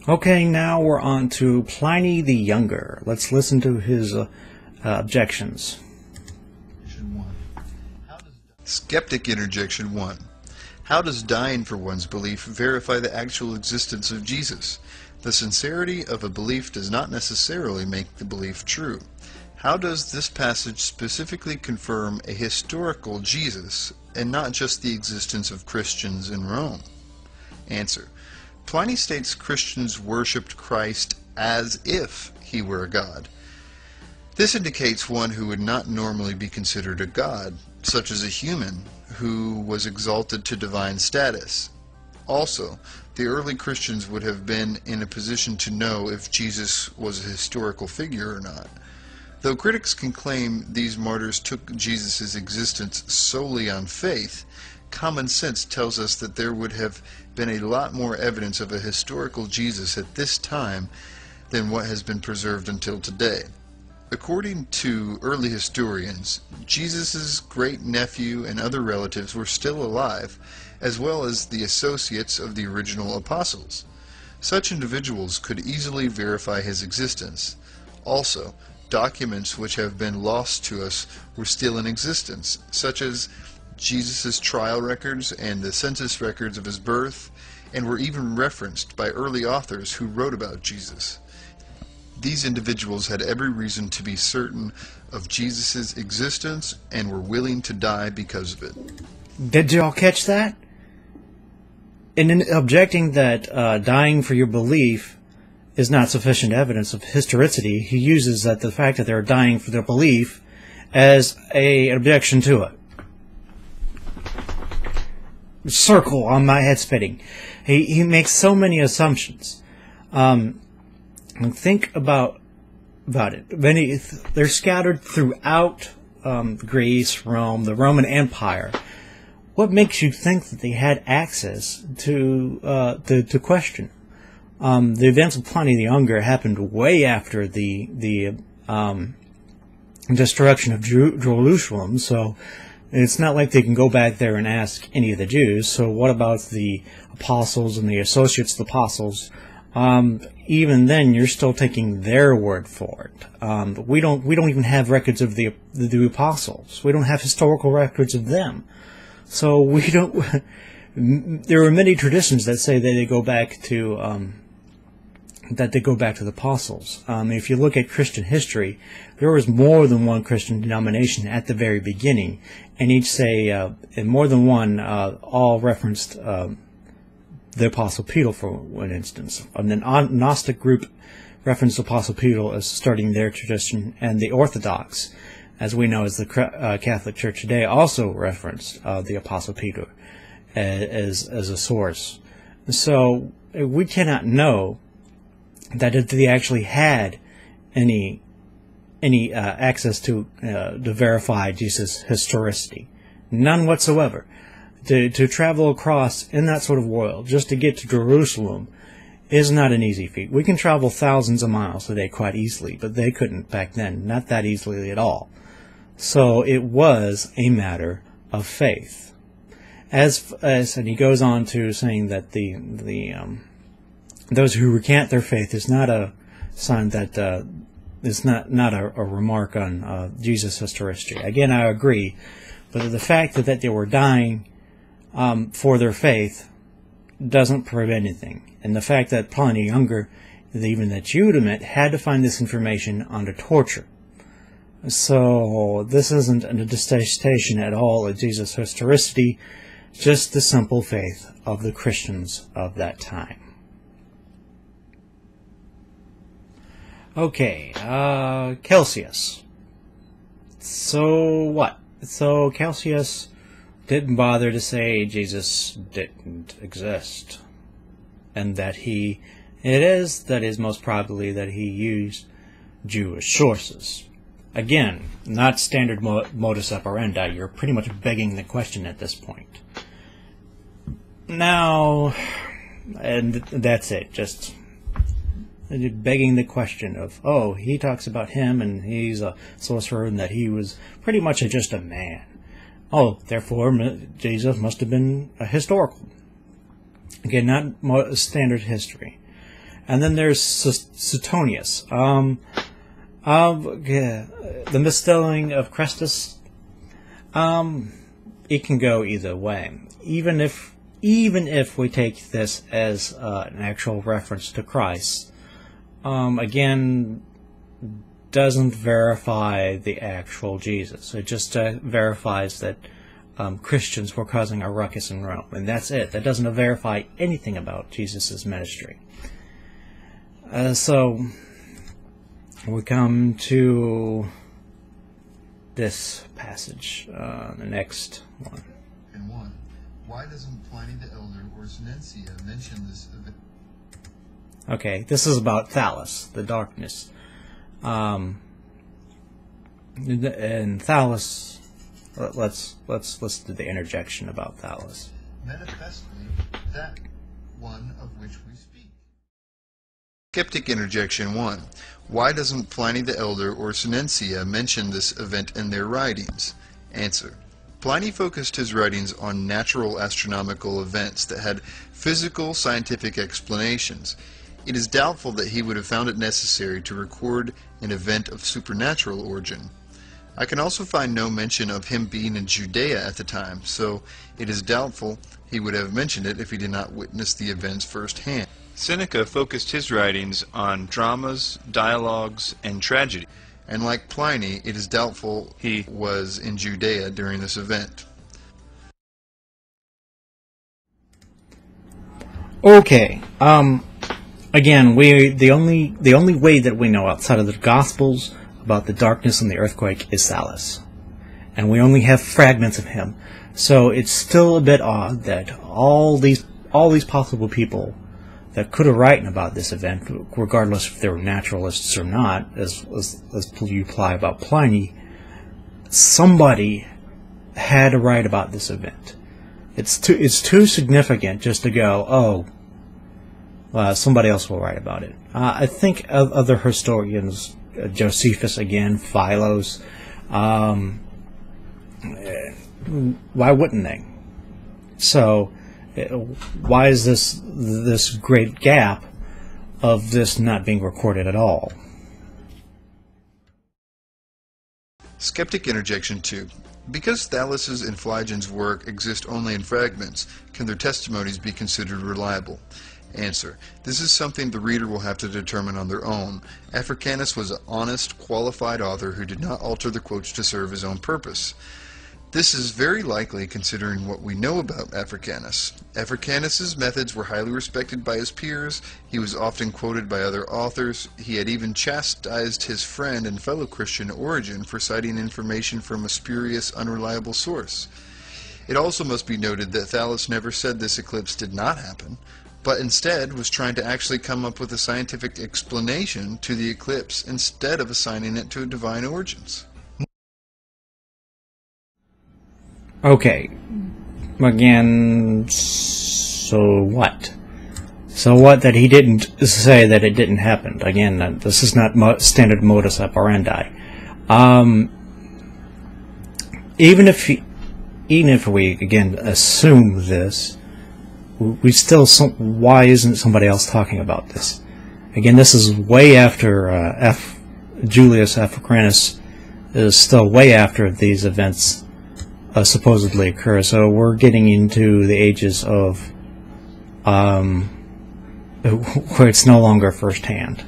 Okay, now we're on to Pliny the Younger. Let's listen to his objections. Skeptic Interjection 1. How does dying for one's belief verify the actual existence of Jesus? The sincerity of a belief does not necessarily make the belief true. How does this passage specifically confirm a historical Jesus and not just the existence of Christians in Rome? Answer. Pliny states Christians worshipped Christ as if he were a god. This indicates one who would not normally be considered a god, such as a human who was exalted to divine status. Also, the early Christians would have been in a position to know if Jesus was a historical figure or not. Though critics can claim these martyrs took Jesus' existence solely on faith, common sense tells us that there would have been a lot more evidence of a historical Jesus at this time than what has been preserved until today. According to early historians, Jesus' great-nephew and other relatives were still alive, as well as the associates of the original apostles. Such individuals could easily verify his existence. Also, documents which have been lost to us were still in existence, such as Jesus' trial records and the census records of his birth, and were even referenced by early authors who wrote about Jesus. These individuals had every reason to be certain of Jesus' existence and were willing to die because of it. Did y'all catch that? In objecting that dying for your belief is not sufficient evidence of historicity, he uses the fact that they're dying for their belief as an objection to it. Circle on my head spinning. He makes so many assumptions. Think about it. They're scattered throughout Greece, Rome, the Roman Empire. What makes you think that they had access to question? The events of Pliny the Younger happened way after the destruction of Jerusalem, so it's not like they can go back there and ask any of the Jews. So what about the apostles and the associates of the apostles? Even then, you're still taking their word for it. We don't even have records of the apostles. We don't have historical records of them. So we don't. There are many traditions that say that they go back to the apostles. If you look at Christian history, there was more than one Christian denomination at the very beginning, and each say, and more than one, all referenced the Apostle Peter, for one instance. And the Gnostic group referenced Apostle Peter as starting their tradition, and the Orthodox, as we know as the Catholic Church today, also referenced the Apostle Peter as a source. So we cannot know that if they actually had any access to verify Jesus' historicity. None whatsoever. To travel across in that sort of world just to get to Jerusalem is not an easy feat. We can travel thousands of miles today quite easily, but they couldn't back then, not that easily at all. So it was a matter of faith. And he goes on to saying that those who recant their faith is not a sign that is not a remark on Jesus' historicity. Again, I agree, but the fact that they were dying for their faith doesn't prove anything. And the fact that Pliny the Younger, even that Judemet, had to find this information under torture. So this isn't a distinction at all of Jesus' historicity, just the simple faith of the Christians of that time. Okay, Celsius. So what? So Celsius didn't bother to say Jesus didn't exist, and that it is most probably that he used Jewish sources. Again, not standard modus operandi. You're pretty much begging the question at this point. Now, and that's it, just begging the question of, oh, he talks about him and he's a sorcerer and that he was pretty much just a man. Oh, therefore, Jesus must have been a historical. Again, not standard history. And then there's Suetonius. The misspelling of Christus. It can go either way. Even if we take this as an actual reference to Christ, again, doesn't verify the actual Jesus. It just verifies that Christians were causing a ruckus in Rome, and that's it. That doesn't verify anything about Jesus' ministry. So we come to this passage, the next one. And one, why doesn't Pliny the Elder or Senencia mention this event? Okay, this is about Thales, the darkness. And Thales, let's do the interjection about Thales. Manifestly, that one of which we speak. Skeptic interjection 1. Why doesn't Pliny the Elder or Senencia mention this event in their writings? Answer. Pliny focused his writings on natural astronomical events that had physical scientific explanations. It is doubtful that he would have found it necessary to record an event of supernatural origin. I can also find no mention of him being in Judea at the time, so it is doubtful he would have mentioned it if he did not witness the events firsthand. Seneca focused his writings on dramas, dialogues, and tragedy, and like Pliny, it is doubtful he was in Judea during this event. Okay, again, the only way that we know outside of the Gospels about the darkness and the earthquake is Thales, and we only have fragments of him. So it's still a bit odd that all these possible people that could have written about this event, regardless if they were naturalists or not, as you imply about Pliny, somebody had to write about this event. It's too significant just to go, oh, somebody else will write about it. I think other historians, Josephus again, Philos, why wouldn't they? So why is this great gap of this not being recorded at all? Skeptic interjection 2. Because Thales' and Phlegon's work exist only in fragments, can their testimonies be considered reliable? Answer. This is something the reader will have to determine on their own. Africanus was an honest, qualified author who did not alter the quotes to serve his own purpose. This is very likely considering what we know about Africanus. Africanus's methods were highly respected by his peers. He was often quoted by other authors. He had even chastised his friend and fellow Christian Origen for citing information from a spurious, unreliable source. It also must be noted that Thales never said this eclipse did not happen, but instead was trying to actually come up with a scientific explanation to the eclipse instead of assigning it to divine origins. Okay, again, so what? So what that he didn't say that it didn't happen? Again, this is not standard modus operandi. Even if we again assume this, we still why isn't somebody else talking about this? Again, this is way after Julius Africanus is still way after these events supposedly occur. So we're getting into the ages of where it's no longer firsthand.